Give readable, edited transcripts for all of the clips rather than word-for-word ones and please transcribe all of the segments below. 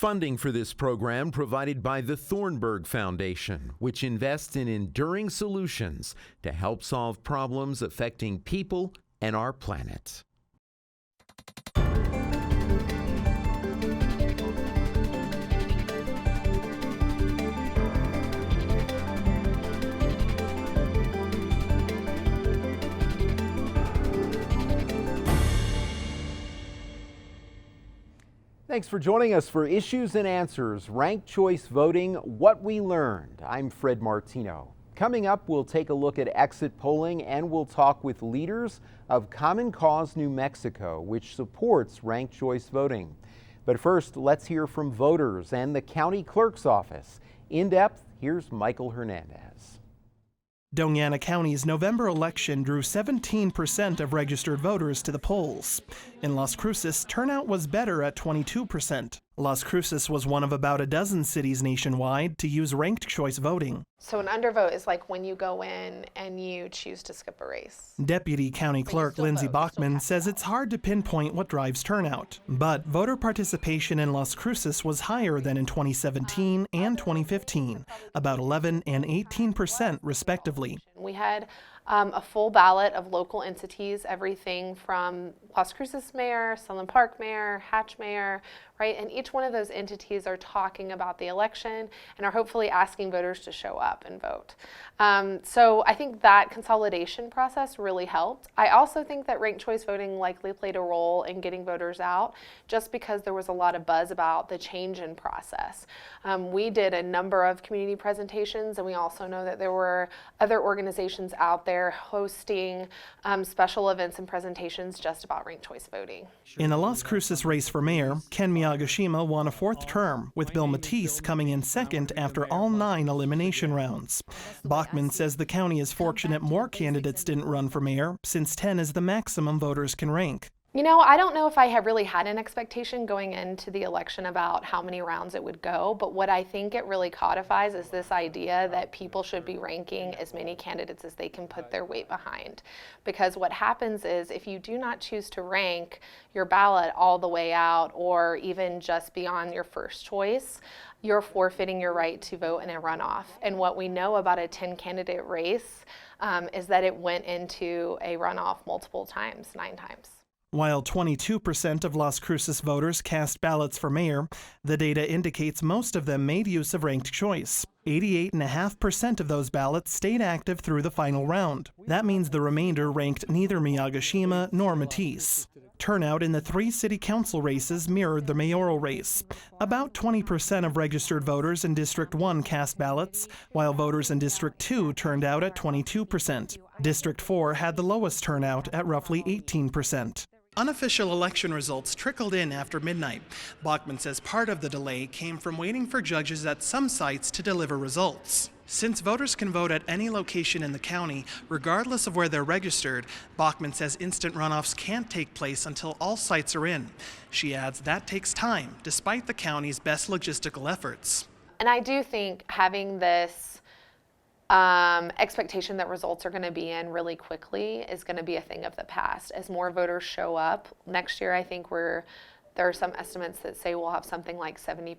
Funding for this program provided by the Thornburg Foundation, which invests in enduring solutions to help solve problems affecting people and our planet. Thanks for joining us for Issues and Answers, Ranked Choice Voting, What We Learned. I'm Fred Martino. Coming up, we'll take a look at exit polling and we'll talk with leaders of Common Cause New Mexico, which supports ranked choice voting. But first, let's hear from voters and the county clerk's office. In depth, here's Michael Hernandez. Doñana County's November election drew 17% of registered voters to the polls. In Las Cruces, turnout was better at 22%. Las Cruces was one of about a dozen cities nationwide to use ranked choice voting. So an undervote is like when you go in and you choose to skip a race. Deputy County Clerk Lindsay Bachman says it's hard to pinpoint what drives turnout, but voter participation in Las Cruces was higher than in 2017 and 2015, about 11% and 18% respectively. We had a full ballot of local entities, everything from Las Cruces Mayor, Sunland Park Mayor, Hatch Mayor, right? And each one of those entities are talking about the election and are hopefully asking voters to show up and vote. So I think that consolidation process really helped. I also think that ranked choice voting likely played a role in getting voters out just because there was a lot of buzz about the change in process. We did a number of community presentations, and we also know that there were other organizations out there hosting special events and presentations just about ranked choice voting. In the Las Cruces race for mayor, Ken Miyagishima won a fourth term, with Bill Matisse coming in second after all 9 elimination rounds. Bachman says the county is fortunate more candidates didn't run for mayor, since 10 is the maximum voters can rank. You know, I don't know if I have really had an expectation going into the election about how many rounds it would go, but what I think it really codifies is this idea that people should be ranking as many candidates as they can put their weight behind. Because what happens is if you do not choose to rank your ballot all the way out or even just beyond your first choice, you're forfeiting your right to vote in a runoff. And what we know about a 10-candidate race is that it went into a runoff multiple times, 9 times. While 22% of Las Cruces voters cast ballots for mayor, the data indicates most of them made use of ranked choice. 88.5% of those ballots stayed active through the final round. That means the remainder ranked neither Miyagishima nor Matisse. Turnout in the 3 city council races mirrored the mayoral race. About 20% of registered voters in District 1 cast ballots, while voters in District 2 turned out at 22%. District 4 had the lowest turnout at roughly 18%. Unofficial election results trickled in after midnight. Bachman says part of the delay came from waiting for judges at some sites to deliver results. Since voters can vote at any location in the county, regardless of where they're registered, Bachman says instant runoffs can't take place until all sites are in. She adds that takes time, despite the county's best logistical efforts. And I do think having this expectation that results are going to be in really quickly is going to be a thing of the past. As more voters show up next year, I think there are some estimates that say we'll have something like 70%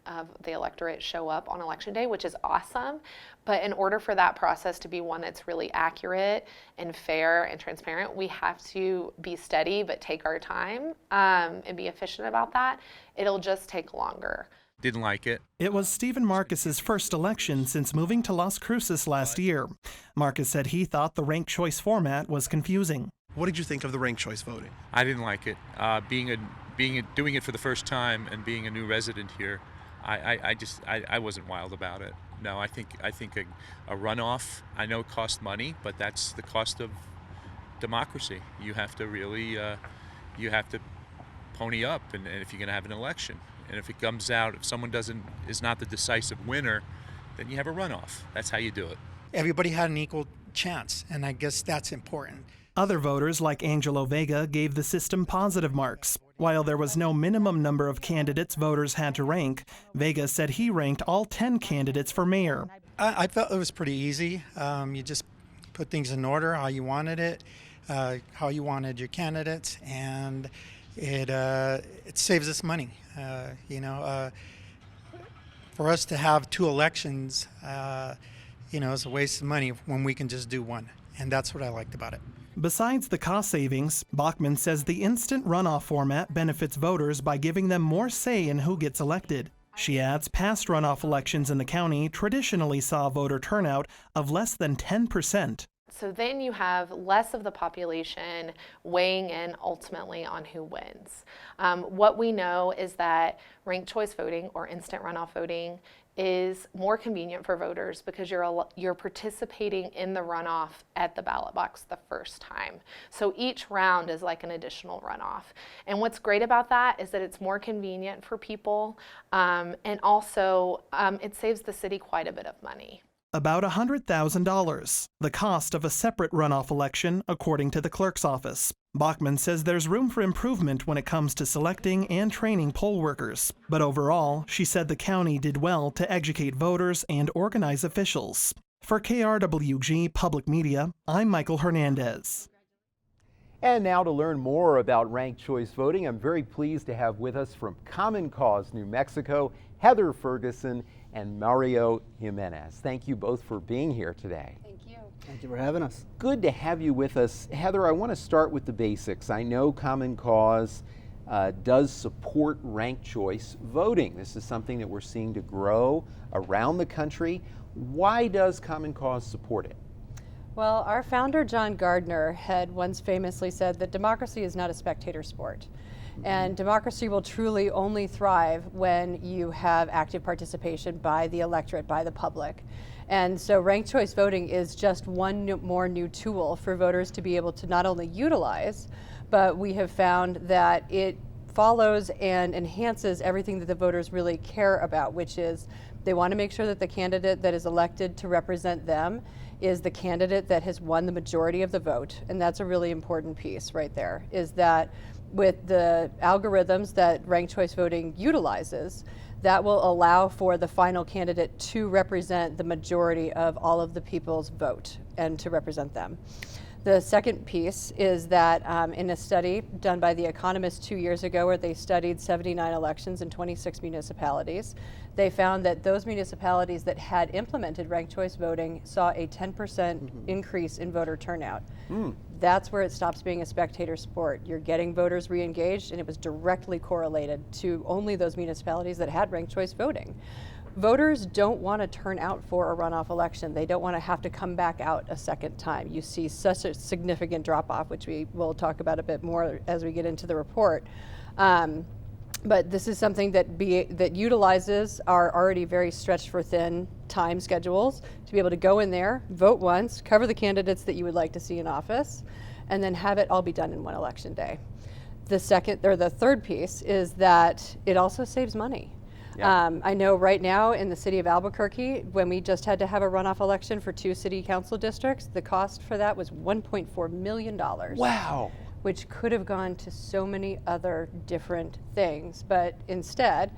of the electorate show up on election day, which is awesome. But in order for that process to be one that's really accurate and fair and transparent, we have to be steady but take our time and be efficient about that. It'll just take longer. Didn't like it. It was Stephen Marcus's first election since moving to Las Cruces last year. Marcus said he thought the ranked choice format was confusing. What did you think of the ranked choice voting? I didn't like it. Doing it for the first time and being a new resident here, I wasn't wild about it. No, I think a runoff, I know it costs money, but that's the cost of democracy. You have to really, you have to pony up, and if you're going to have an election. And if it comes out, if someone is not the decisive winner, then you have a runoff. That's how you do it. Everybody had an equal chance, and I guess that's important. Other voters, like Angelo Vega, gave the system positive marks. While there was no minimum number of candidates voters had to rank, Vega said he ranked all 10 candidates for mayor. I felt it was pretty easy. You just put things in order, how you wanted it, how you wanted your candidates, and it saves us money. For us to have two elections, is a waste of money when we can just do one. And that's what I liked about it. Besides the cost savings, Bachman says the instant runoff format benefits voters by giving them more say in who gets elected. She adds past runoff elections in the county traditionally saw voter turnout of less than 10%. So then you have less of the population weighing in ultimately on who wins. What we know is that ranked choice voting or instant runoff voting is more convenient for voters because you're participating in the runoff at the ballot box the first time. So each round is like an additional runoff. And what's great about that is that it's more convenient for people, and also it saves the city quite a bit of money. About $100,000, the cost of a separate runoff election, according to the clerk's office. Bachman says there's room for improvement when it comes to selecting and training poll workers. But overall, she said the county did well to educate voters and organize officials. For KRWG Public Media, I'm Michael Hernandez. And now to learn more about ranked choice voting, I'm very pleased to have with us from Common Cause, New Mexico, Heather Ferguson and Mario Jimenez. Thank you both for being here today. Thank you. Thank you for having us. Good to have you with us. Heather, I want to start with the basics. I know Common Cause does support ranked choice voting. This is something that we're seeing to grow around the country. Why does Common Cause support it? Well, our founder, John Gardner, had once famously said that democracy is not a spectator sport. And democracy will truly only thrive when you have active participation by the electorate, by the public. And so ranked choice voting is just one more new tool for voters to be able to not only utilize, but we have found that it follows and enhances everything that the voters really care about, which is they want to make sure that the candidate that is elected to represent them is the candidate that has won the majority of the vote. And that's a really important piece right there, is that with the algorithms that ranked choice voting utilizes, that will allow for the final candidate to represent the majority of all of the people's vote and to represent them. The second piece is that in a study done by The Economist 2 years ago, where they studied 79 elections in 26 municipalities, they found that those municipalities that had implemented ranked choice voting saw a 10% increase in voter turnout. That's where it stops being a spectator sport. You're getting voters re-engaged, and it was directly correlated to only those municipalities that had ranked choice voting. Voters don't want to turn out for a runoff election. They don't want to have to come back out a second time. You see such a significant drop-off, which we will talk about a bit more as we get into the report. But this is something that utilizes our already very stretched for thin time schedules to be able to go in there, vote once, cover the candidates that you would like to see in office, and then have it all be done in one election day. The third piece is that it also saves money. Yeah. I know right now in the city of Albuquerque, when we just had to have a runoff election for 2 city council districts, the cost for that was $1.4 million. Wow. Which could have gone to so many other different things. But instead,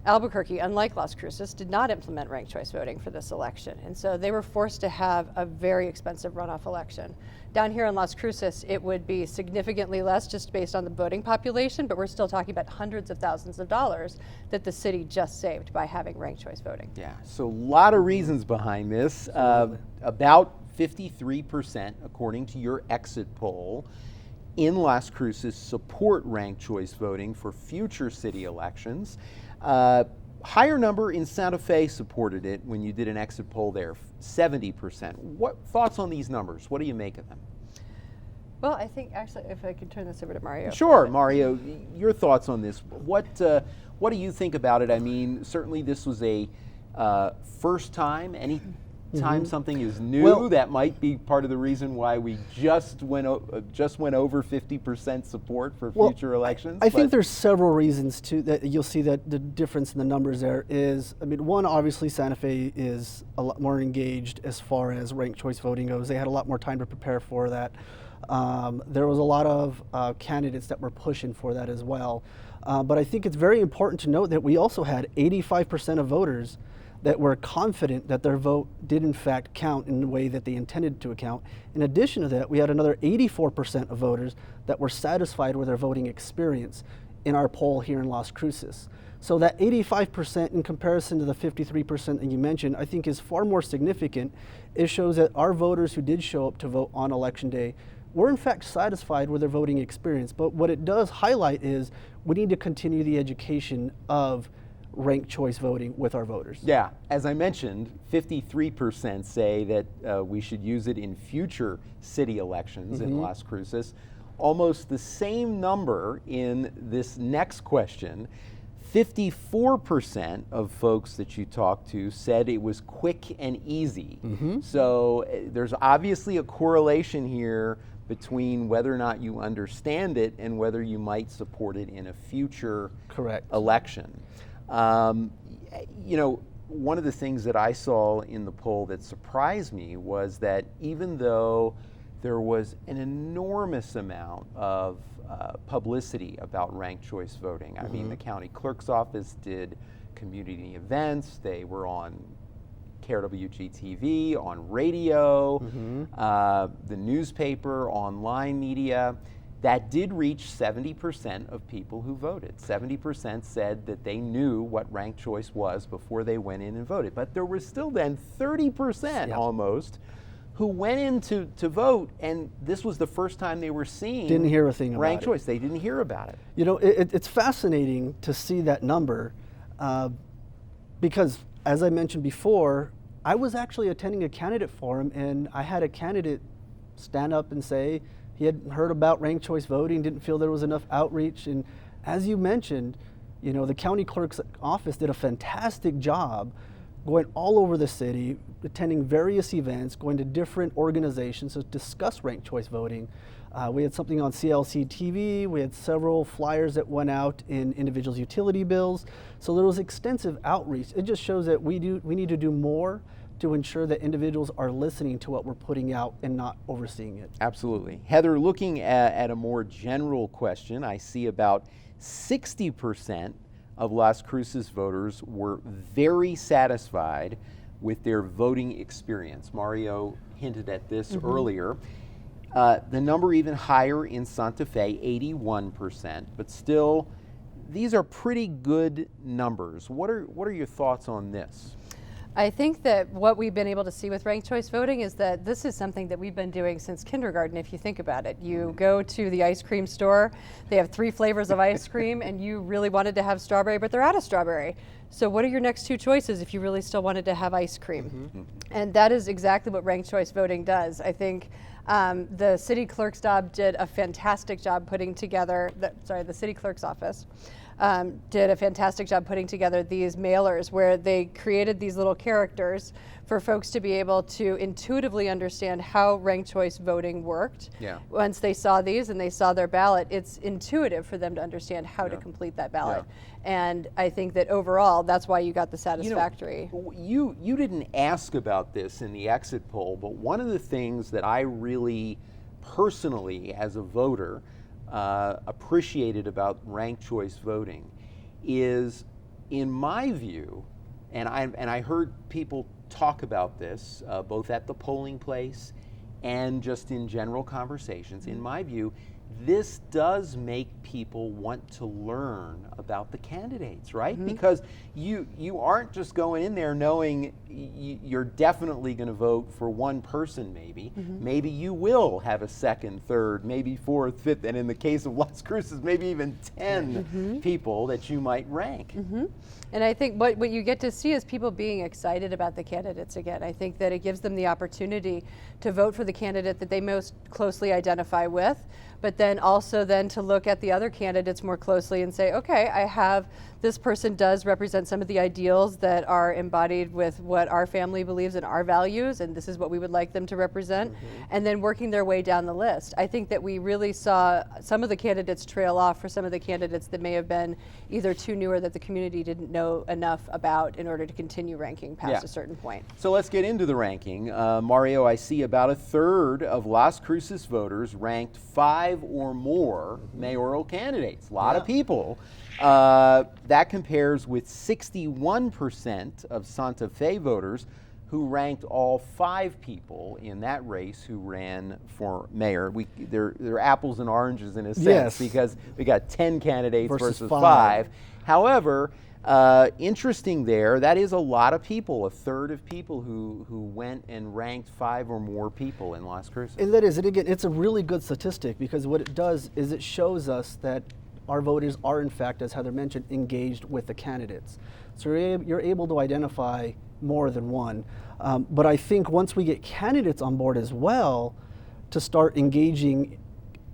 Albuquerque, unlike Las Cruces, did not implement ranked choice voting for this election. And so they were forced to have a very expensive runoff election. Down here in Las Cruces, it would be significantly less just based on the voting population, but we're still talking about hundreds of thousands of dollars that the city just saved by having ranked choice voting. Yeah, so a lot of reasons behind this. About 53%, according to your exit poll, in Las Cruces support ranked choice voting for future city elections. Higher number in Santa Fe supported it when you did an exit poll there, 70%. What thoughts on these numbers? What do you make of them? Well, I think actually, if I could turn this over to Mario. Sure, Mario, your thoughts on this. What do you think about it? I mean, certainly this was a first time. Any time something is new, that might be part of the reason why we just went over 50% support for future elections. I think there's several reasons to that. You'll see that the difference in the numbers there is, I mean, one, obviously Santa Fe is a lot more engaged as far as ranked choice voting goes. They had a lot more time to prepare for that. There was a lot of candidates that were pushing for that as well. But I think it's very important to note that we also had 85% of voters that were confident that their vote did in fact count in the way that they intended to account. In addition to that, we had another 84% of voters that were satisfied with their voting experience in our poll here in Las Cruces. So that 85% in comparison to the 53% that you mentioned, I think is far more significant. It shows that our voters who did show up to vote on election day were in fact satisfied with their voting experience. But what it does highlight is we need to continue the education of ranked choice voting with our voters. Yeah, as I mentioned, 53% say that we should use it in future city elections in Las Cruces. Almost the same number in this next question. 54% of folks that you talked to said it was quick and easy. So there's obviously a correlation here between whether or not you understand it and whether you might support it in a future election. You know, one of the things that I saw in the poll that surprised me was that even though there was an enormous amount of publicity about ranked choice voting. I mean, the county clerk's office did community events. They were on KRWG-TV, on radio, the newspaper, online media. That did reach 70% of people who voted. 70% said that they knew what ranked choice was before they went in and voted. But there was still then 30% almost who went in to vote, and this was the first time they were seeing didn't hear a thing about ranked it. choice. They didn't hear about it. You know, it's fascinating to see that number because, as I mentioned before, I was actually attending a candidate forum, and I had a candidate stand up and say he had heard about ranked choice voting, didn't feel there was enough outreach, and as you mentioned, you know, the county clerk's office did a fantastic job going all over the city, attending various events, going to different organizations to discuss ranked choice voting. We had something on CLC TV, we had several flyers that went out in individuals' utility bills. So there was extensive outreach. It just shows that we need to do more to ensure that individuals are listening to what we're putting out and not overseeing it. Absolutely. Heather, looking at a more general question, I see about 60% of Las Cruces voters were very satisfied with their voting experience. Mario hinted at this earlier. The number even higher in Santa Fe, 81%, but still, these are pretty good numbers. What are your thoughts on this? I think that what we've been able to see with ranked choice voting is that this is something that we've been doing since kindergarten, if you think about it. You go to the ice cream store, they have 3 flavors of ice cream, and you really wanted to have strawberry, but they're out of strawberry. So what are your next 2 choices if you really still wanted to have ice cream? And that is exactly what ranked choice voting does. I think the city clerk's job did a fantastic job putting together, the city clerk's office did a fantastic job putting together these mailers where they created these little characters for folks to be able to intuitively understand how ranked choice voting worked. Once they saw these and they saw their ballot, it's intuitive for them to understand how to complete that ballot. And I think that overall, that's why you got the satisfactory. You didn't ask about this in the exit poll, but one of the things that I really personally, as a voter, appreciated about ranked choice voting is, in my view, and I heard people talk about this both at the polling place and just in general conversations. In my view, this does make people want to learn about the candidates, right? Because you aren't just going in there knowing you're definitely going to vote for one person maybe. Maybe you will have a second, third, maybe fourth, fifth, and in the case of Las Cruces, maybe even 10 people that you might rank. And I think what you get to see is people being excited about the candidates again. I think that it gives them the opportunity to vote for the candidate that they most closely identify with, but then also then to look at the other candidates more closely and say, okay, I have, this person does represent some of the ideals that are embodied with what our family believes in our values, and this is what we would like them to represent, and then working their way down the list. I think that we really saw some of the candidates trail off for some of the candidates that may have been either too new or that the community didn't know enough about in order to continue ranking past a certain point. So let's get into the ranking. Mario, I see about a third of Las Cruces voters ranked 5 or more mayoral candidates. A lot of people. That compares with 61% of Santa Fe voters who ranked all 5 people in that race who ran for mayor. They're apples and oranges in a sense because we got 10 candidates versus 5. However, Interesting there, that is a lot of people, a third of people who went and ranked 5 or more people in Las Cruces. And that is, and again, it's a really good statistic because what it does is it shows us that our voters are, in fact, as Heather mentioned, engaged with the candidates. So you're able to identify more than one. But I think once we get candidates on board as well, to start engaging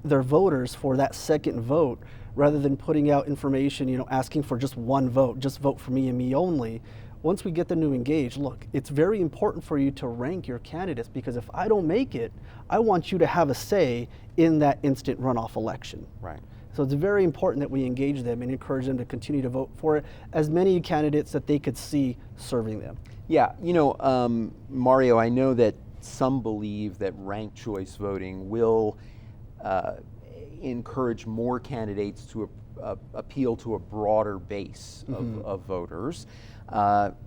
their voters for that second vote, rather than putting out information, asking for just one vote, just vote for me and me only. Once we get them to engage, look, it's very important for you to rank your candidates because if I don't make it, I want you to have a say in that instant runoff election. Right. So it's very important that we engage them and encourage them to continue to vote for as many candidates that they could see serving them. Yeah, Mario, I know that some believe that ranked choice voting will encourage more candidates to appeal to a broader base of voters.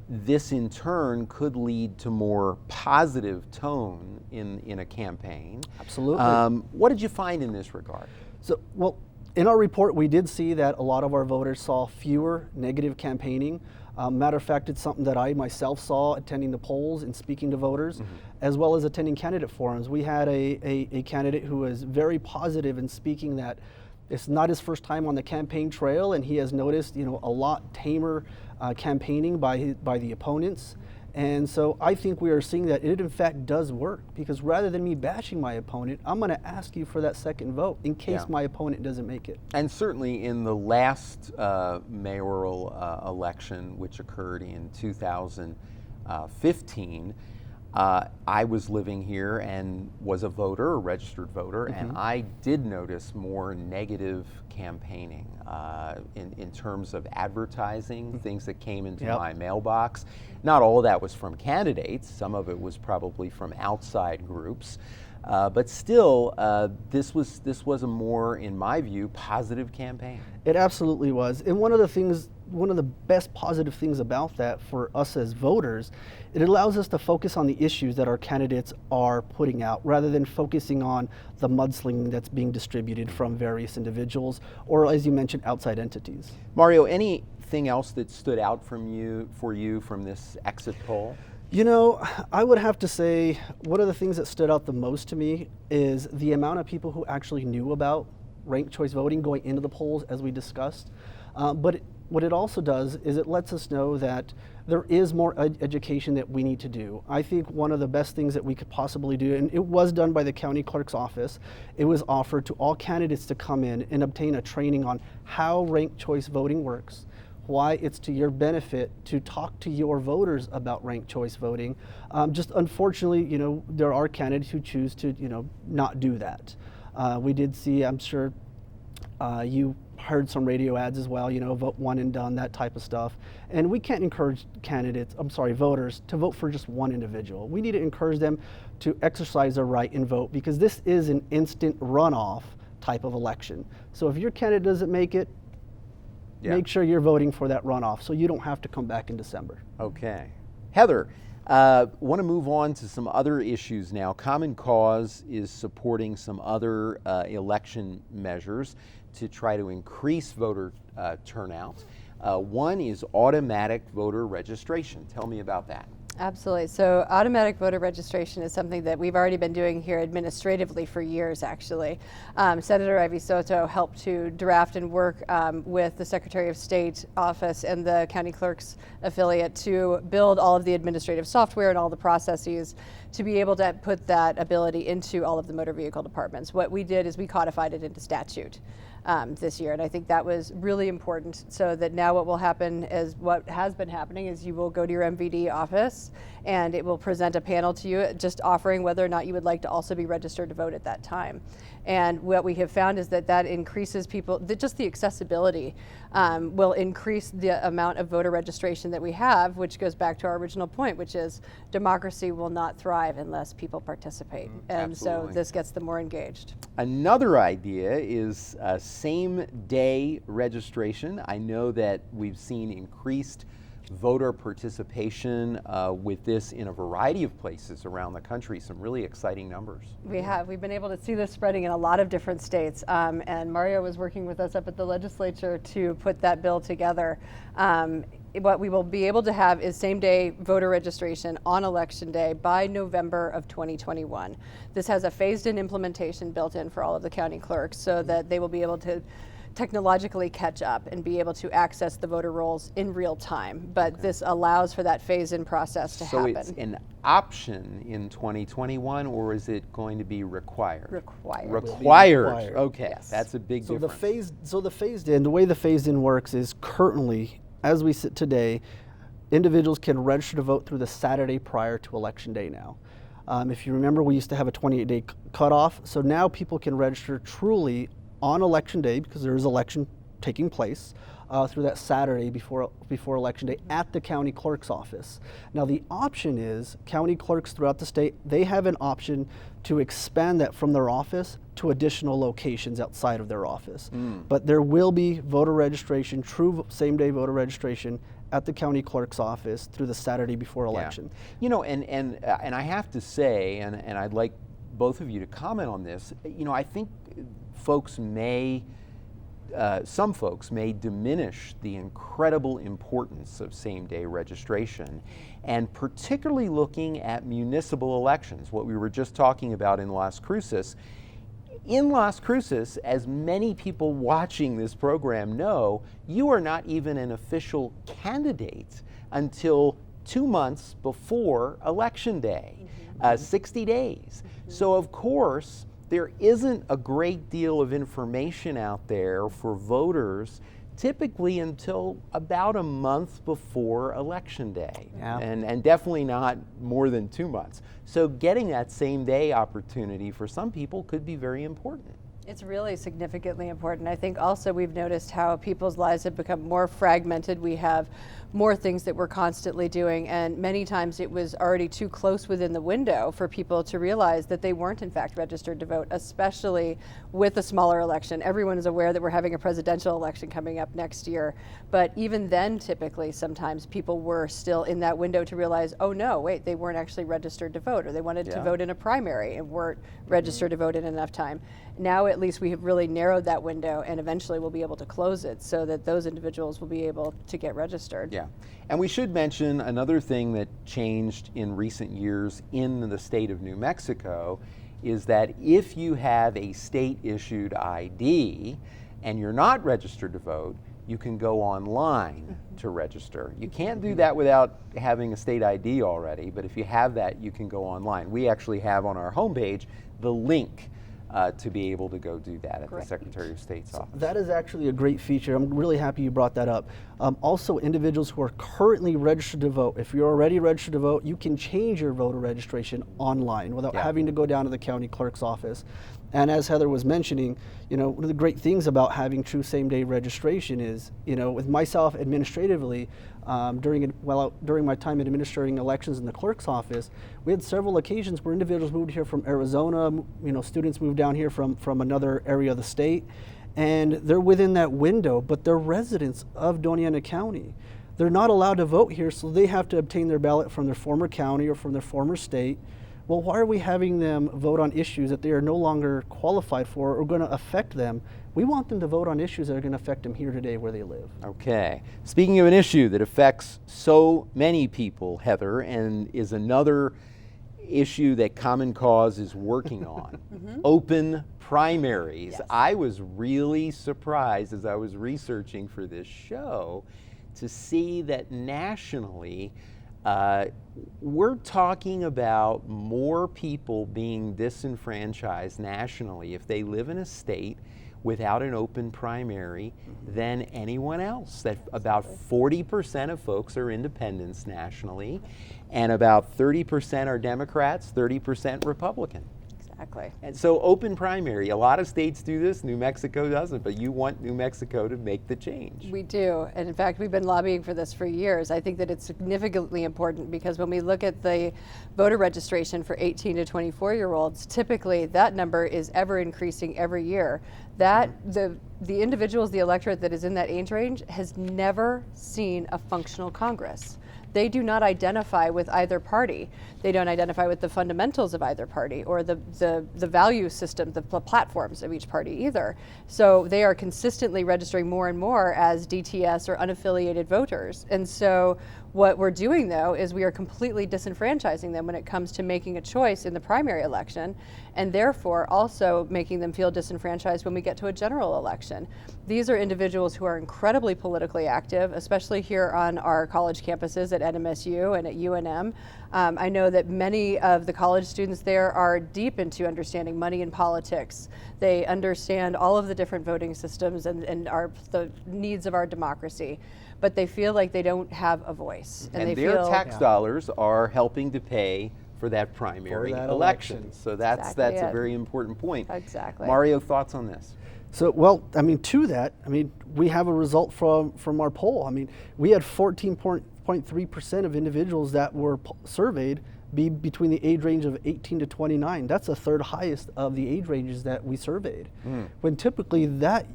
This in turn could lead to more positive tone in a campaign. Absolutely. What did you find in this regard? So, well, in our report, we did see that a lot of our voters saw fewer negative campaigning. Matter of fact, it's something that I myself saw attending the polls and speaking to voters, as well as attending candidate forums. We had a candidate who was very positive in speaking that it's not his first time on the campaign trail, and he has noticed, a lot tamer campaigning by the opponents. And so I think we are seeing that it in fact does work, because rather than me bashing my opponent, I'm going to ask you for that second vote in case my opponent doesn't make it. And certainly in the last mayoral election, which occurred in 2015, I was living here and was a voter, a registered voter, and I did notice more negative campaigning in terms of advertising, things that came into my mailbox. Not all of that was from candidates. Some of it was probably from outside groups. But still, this was a more, in my view, positive campaign. It absolutely was. And one of the best positive things about that for us as voters, it allows us to focus on the issues that our candidates are putting out, rather than focusing on the mudslinging that's being distributed from various individuals, or as you mentioned, outside entities. Mario, anything else that stood out for you from this exit poll? I would have to say one of the things that stood out the most to me is the amount of people who actually knew about ranked choice voting going into the polls, as we discussed. But what it also does is it lets us know that there is more education that we need to do. I think one of the best things that we could possibly do, and it was done by the county clerk's office, it was offered to all candidates to come in and obtain a training on how ranked choice voting works, why it's to your benefit to talk to your voters about ranked choice voting. Just unfortunately, there are candidates who choose to, not do that. We did see, I'm sure you heard some radio ads as well, vote one and done, that type of stuff. And we can't encourage voters to vote for just one individual. We need to encourage them to exercise their right and vote, because this is an instant runoff type of election. So if your candidate doesn't make it, make sure you're voting for that runoff so you don't have to come back in December. Okay. Heather, want to move on to some other issues now. Common Cause is supporting some other election measures to try to increase voter turnout. One is automatic voter registration. Tell me about that. Absolutely. So automatic voter registration is something that we've already been doing here administratively for years, actually. Senator Ivy Soto helped to draft and work with the Secretary of State office and the county clerk's affiliate to build all of the administrative software and all the processes to be able to put that ability into all of the motor vehicle departments. What we did is we codified it into statute this year, and I think that was really important, so that now what will happen is what has been happening is you will go to your MVD office and it will present a panel to you just offering whether or not you would like to also be registered to vote at that time. And what we have found is that increases people, just the accessibility will increase the amount of voter registration that we have, which goes back to our original point, which is democracy will not thrive unless people participate. And Absolutely. so this gets them more engaged. Another idea is same-day registration. I know that we've seen increased voter participation with this in a variety of places around the country. Some really exciting numbers. We've been able to see this spreading in a lot of different states, and Mario was working with us up at the legislature to put that bill together. What we will be able to have is same-day voter registration on Election Day by November of 2021. This has a phased-in implementation built in for all of the county clerks so that they will be able to technologically catch up and be able to access the voter rolls in real time. But this allows for that phase-in process to happen. So it's an option in 2021, or is it going to be required? Required. Required. Okay, Yes. that's a big difference. The phased in, the way the phased in works is currently, as we sit today, individuals can register to vote through the Saturday prior to Election Day now. If you remember, we used to have a 28-day cutoff, so now people can register truly on Election Day, because there is election taking place, through that Saturday before Election Day at the county clerk's office. Now the option is, county clerks throughout the state, they have an option to expand that from their office to additional locations outside of their office. But there will be voter registration, true same-day voter registration at the county clerk's office through the Saturday before election. Yeah. You know, and I have to say, and I'd like both of you to comment on this, you know, I think some folks may diminish the incredible importance of same-day registration, and particularly looking at municipal elections, what we were just talking about in Las Cruces. In Las Cruces, as many people watching this program know, you are not even an official candidate until 2 months before Election Day, 60 days. So of course, there isn't a great deal of information out there for voters typically until about a month before Election Day, and definitely not more than 2 months. So getting that same day opportunity for some people could be very important. It's really significantly important. I think also we've noticed how people's lives have become more fragmented. We have more things that we're constantly doing, and many times it was already too close within the window for people to realize that they weren't in fact registered to vote, especially with a smaller election. Everyone is aware that we're having a presidential election coming up next year, but even then typically sometimes people were still in that window to realize, oh no, wait, they weren't actually registered to vote, or they wanted to vote in a primary and weren't registered to vote in enough time. Now at least we have really narrowed that window, and eventually we'll be able to close it so that those individuals will be able to get registered. Yeah, and we should mention another thing that changed in recent years in the state of New Mexico is that if you have a state-issued ID and you're not registered to vote, you can go online to register. You can't do that without having a state ID already, but if you have that, you can go online. We actually have on our homepage the link to be able to go do that at the Secretary of State's office. That is actually a great feature. I'm really happy you brought that up. Also, individuals who are currently registered to vote, if you're already registered to vote, you can change your voter registration online without having to go down to the county clerk's office. And as Heather was mentioning, you know, one of the great things about having true same-day registration is, you know, with myself administratively, during my time administering elections in the clerk's office, we had several occasions where individuals moved here from Arizona, you know, students moved down here from another area of the state, and they're within that window, but they're residents of Doña Ana County. They're not allowed to vote here, so they have to obtain their ballot from their former county or from their former state. Well, why are we having them vote on issues that they are no longer qualified for or going to affect them? We want them to vote on issues that are going to affect them here today where they live. Okay. Speaking of an issue that affects so many people, Heather, and is another issue that Common Cause is working on, open primaries. Yes. I was really surprised as I was researching for this show to see that nationally, we're talking about more people being disenfranchised nationally if they live in a state without an open primary than anyone else. That about 40% of folks are independents nationally, and about 30% are Democrats, 30% Republican. Exactly. And so open primary, a lot of states do this, New Mexico doesn't, but you want New Mexico to make the change. We do, and in fact, we've been lobbying for this for years. I think that it's significantly important because when we look at the voter registration for 18 to 24-year-olds, typically that number is ever increasing every year. That the individuals, the electorate that is in that age range has never seen a functional Congress. They do not identify with either party. They don't identify with the fundamentals of either party or the value system, the platforms of each party either. So they are consistently registering more and more as DTS or unaffiliated voters. And so what we're doing, though, is we are completely disenfranchising them when it comes to making a choice in the primary election, and therefore also making them feel disenfranchised when we get to a general election. These are individuals who are incredibly politically active, especially here on our college campuses at NMSU and at UNM. I know that many of the college students there are deep into understanding money and politics. They understand all of the different voting systems and the needs of our democracy, but they feel like they don't have a voice. And they their feel, tax dollars are helping to pay for that primary election. So that's Exactly a it. very important point. Exactly. Mario, thoughts on this? So, well, I mean, to that, I mean, we have a result from our poll. I mean, we had 14.3% of individuals that were surveyed be between the age range of 18 to 29. That's the third highest of the age ranges that we surveyed, when typically that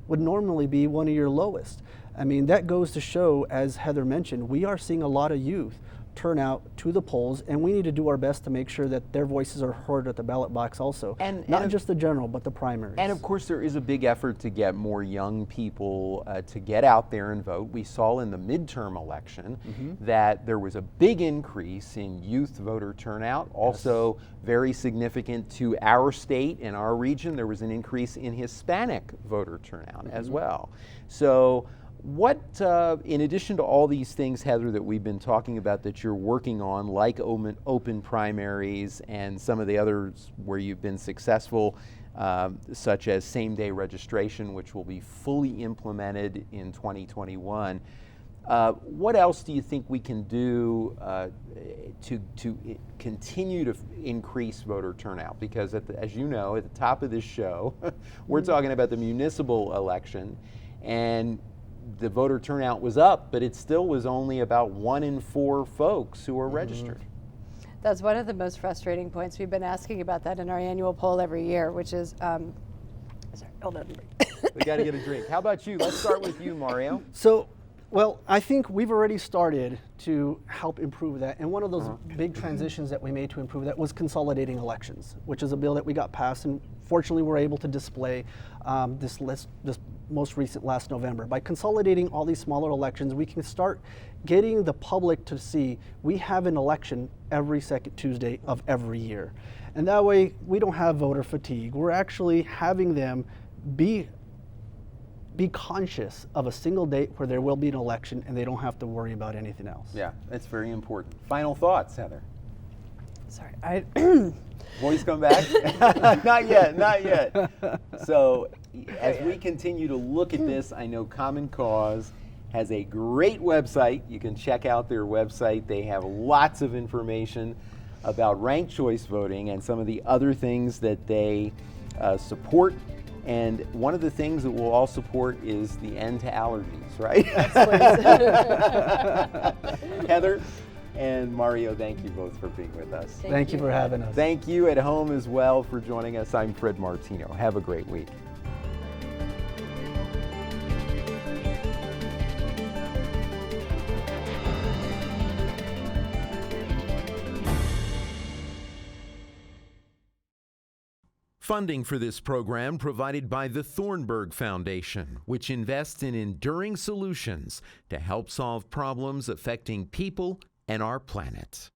would normally be one of your lowest. I mean, that goes to show, as Heather mentioned, we are seeing a lot of youth turn out to the polls, and we need to do our best to make sure that their voices are heard at the ballot box also. Not just the general, but the primaries. And of course, there is a big effort to get more young people to get out there and vote. We saw in the midterm election that there was a big increase in youth voter turnout. Also, very significant to our state and our region, there was an increase in Hispanic voter turnout as well. So what, in addition to all these things, Heather, that we've been talking about that you're working on, like open primaries and some of the others where you've been successful, such as same-day registration, which will be fully implemented in 2021, what else do you think we can do to continue to increase voter turnout? Because as you know, at the top of this show, we're talking about the municipal election, and the voter turnout was up, but it still was only about 1 in 4 folks who were registered. That's one of the most frustrating points. We've been asking about that in our annual poll every year, which is, sorry, hold on. We got to get a drink. How about you? Let's start with you, Mario. So, well, I think we've already started to help improve that. And one of those big transitions that we made to improve that was consolidating elections, which is a bill that we got passed, and fortunately we're able to display this most recent last November. By consolidating all these smaller elections, we can start getting the public to see we have an election every second Tuesday of every year. And that way we don't have voter fatigue. We're actually having them be conscious of a single date where there will be an election and they don't have to worry about anything else. Yeah, that's very important. Final thoughts, Heather? Sorry, Voice come back? Not yet, not yet. So as we continue to look at this, I know Common Cause has a great website. You can check out their website. They have lots of information about ranked choice voting and some of the other things that they support. And one of the things that we'll all support is the end to allergies, right? Heather and Mario, thank you both for being with us. Thank you for having us. Thank you at home as well for joining us. I'm Fred Martino. Have a great week. Funding for this program provided by the Thornburg Foundation, which invests in enduring solutions to help solve problems affecting people and our planet.